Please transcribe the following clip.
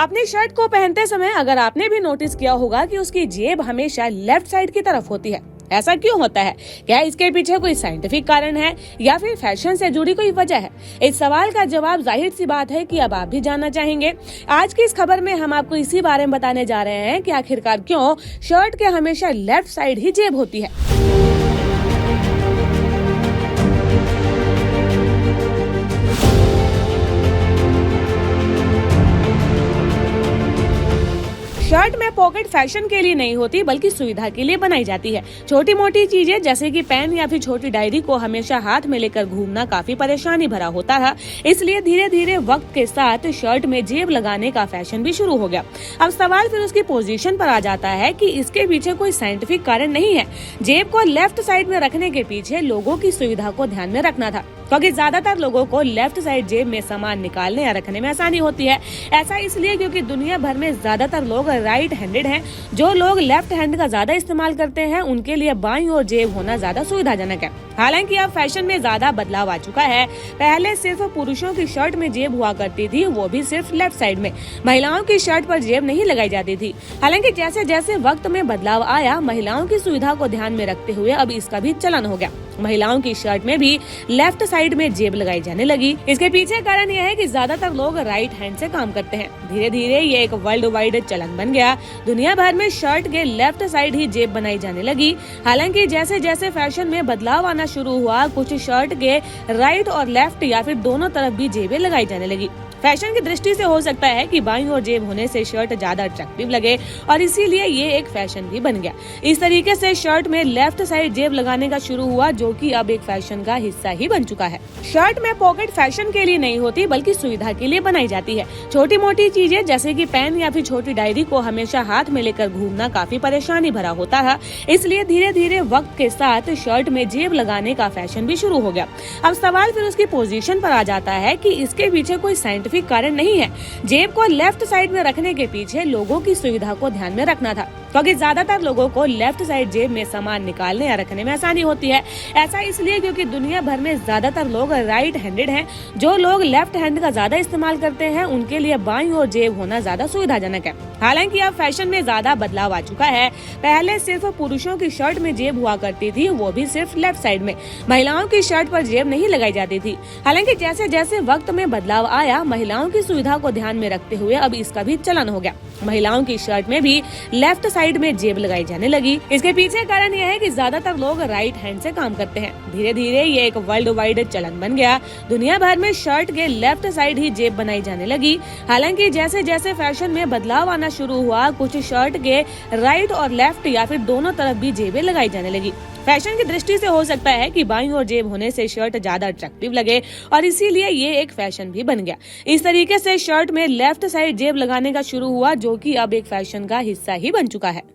अपनी शर्ट को पहनते समय अगर आपने भी नोटिस किया होगा कि उसकी जेब हमेशा लेफ्ट साइड की तरफ होती है। ऐसा क्यों होता है? क्या इसके पीछे कोई साइंटिफिक कारण है या फिर फैशन से जुड़ी कोई वजह है? इस सवाल का जवाब जाहिर सी बात है कि अब आप भी जानना चाहेंगे। आज की इस खबर में हम आपको इसी बारे में बताने जा रहे हैं कि आखिरकार क्यों शर्ट के हमेशा लेफ्ट साइड ही जेब होती है। शर्ट में पॉकेट फैशन के लिए नहीं होती बल्कि सुविधा के लिए बनाई जाती है। छोटी मोटी चीजें जैसे कि पेन या फिर छोटी डायरी को हमेशा हाथ में लेकर घूमना काफी परेशानी भरा होता है, इसलिए धीरे धीरे वक्त के साथ शर्ट में जेब लगाने का फैशन भी शुरू हो गया। अब सवाल फिर उसकी पोजीशन पर आ जाता है कि इसके पीछे कोई साइंटिफिक कारण नहीं है। जेब को लेफ्ट साइड में रखने के पीछे लोगों की सुविधा को ध्यान में रखना था, क्योंकि ज्यादातर लोगों को लेफ्ट साइड जेब में सामान निकालने या रखने में आसानी होती है। ऐसा इसलिए क्योंकि दुनिया भर में ज्यादातर लोग राइट हैंडेड हैं। जो लोग लेफ्ट हैंड का ज्यादा इस्तेमाल करते हैं उनके लिए बाईं ओर जेब होना ज्यादा सुविधाजनक है। हालांकि अब फैशन में ज्यादा बदलाव आ चुका है। पहले सिर्फ पुरुषों की शर्ट में जेब हुआ करती थी, वो भी सिर्फ लेफ्ट साइड में। महिलाओं की शर्ट पर जेब नहीं लगाई जाती थी। हालांकि जैसे जैसे वक्त में बदलाव आया, महिलाओं की सुविधा को ध्यान में रखते हुए अब इसका भी चलन हो गया। महिलाओं की शर्ट में भी लेफ्ट साइड में जेब लगाई जाने लगी। इसके पीछे कारण यह है कि ज्यादातर लोग राइट हैंड से काम करते हैं। धीरे धीरे ये एक वर्ल्ड वाइड चलन बन गया। दुनिया भर में शर्ट के लेफ्ट साइड ही जेब बनाई जाने लगी। हालांकि जैसे जैसे फैशन में बदलाव आना शुरू हुआ, कुछ शर्ट के राइट और लेफ्ट या फिर दोनों तरफ भी जेबें लगाई जाने लगी। फैशन की दृष्टि से हो सकता है कि बाईं ओर जेब होने से शर्ट ज्यादा अट्रैक्टिव लगे और इसीलिए ये एक फैशन भी बन गया। इस तरीके से शर्ट में लेफ्ट साइड जेब लगाने का शुरू हुआ, जो कि अब एक फैशन का हिस्सा ही बन चुका है। शर्ट में पॉकेट फैशन के लिए नहीं होती बल्कि सुविधा के लिए बनाई जाती है। छोटी मोटी चीजें जैसे कि पेन या फिर छोटी डायरी को हमेशा हाथ में लेकर घूमना काफी परेशानी भरा होता है, इसलिए धीरे धीरे वक्त के साथ शर्ट में जेब लगाने का फैशन भी शुरू हो गया। अब सवाल फिर उसकी पोजीशन पर आ जाता है कि इसके पीछे कोई साइंटिफिक कारण नहीं है। जेब को लेफ्ट साइड में रखने के पीछे लोगों की सुविधा को ध्यान में रखना था, क्योंकि ज्यादातर लोगों को लेफ्ट साइड जेब में सामान निकालने या रखने में आसानी होती है। ऐसा इसलिए क्योंकि दुनिया भर में ज्यादातर लोग राइट हैंडेड हैं। जो लोग लेफ्ट हैंड का ज्यादा इस्तेमाल करते हैं उनके लिए बाईं ओर जेब होना ज्यादा सुविधाजनक है। हालांकि अब फैशन में ज्यादा बदलाव आ चुका है। पहले सिर्फ पुरुषों की शर्ट में जेब हुआ करती थी, वो भी सिर्फ लेफ्ट साइड में। महिलाओं की शर्ट पर जेब नहीं लगाई जाती थी। हालांकि जैसे जैसे वक्त में बदलाव आया, महिलाओं की सुविधा को ध्यान में रखते हुए अब इसका भी चलन हो गया। महिलाओं की शर्ट में भी लेफ्ट साइड में जेब लगाई जाने लगी। इसके पीछे कारण यह है कि ज्यादातर लोग राइट हैंड से काम करते हैं। धीरे धीरे ये एक वर्ल्ड वाइड चलन बन गया। दुनिया भर में शर्ट के लेफ्ट साइड ही जेब बनाई जाने लगी। हालांकि जैसे जैसे फैशन में बदलाव आना शुरू हुआ, कुछ शर्ट के राइट और लेफ्ट या फिर दोनों तरफ भी जेबें लगाई जाने लगी। फैशन की दृष्टि से हो सकता है कि बाईं ओर जेब होने से शर्ट ज्यादा अट्रैक्टिव लगे और इसीलिए ये एक फैशन भी बन गया। इस तरीके से शर्ट में लेफ्ट साइड जेब लगाने का शुरू हुआ, जो कि अब एक फैशन का हिस्सा ही बन चुका है।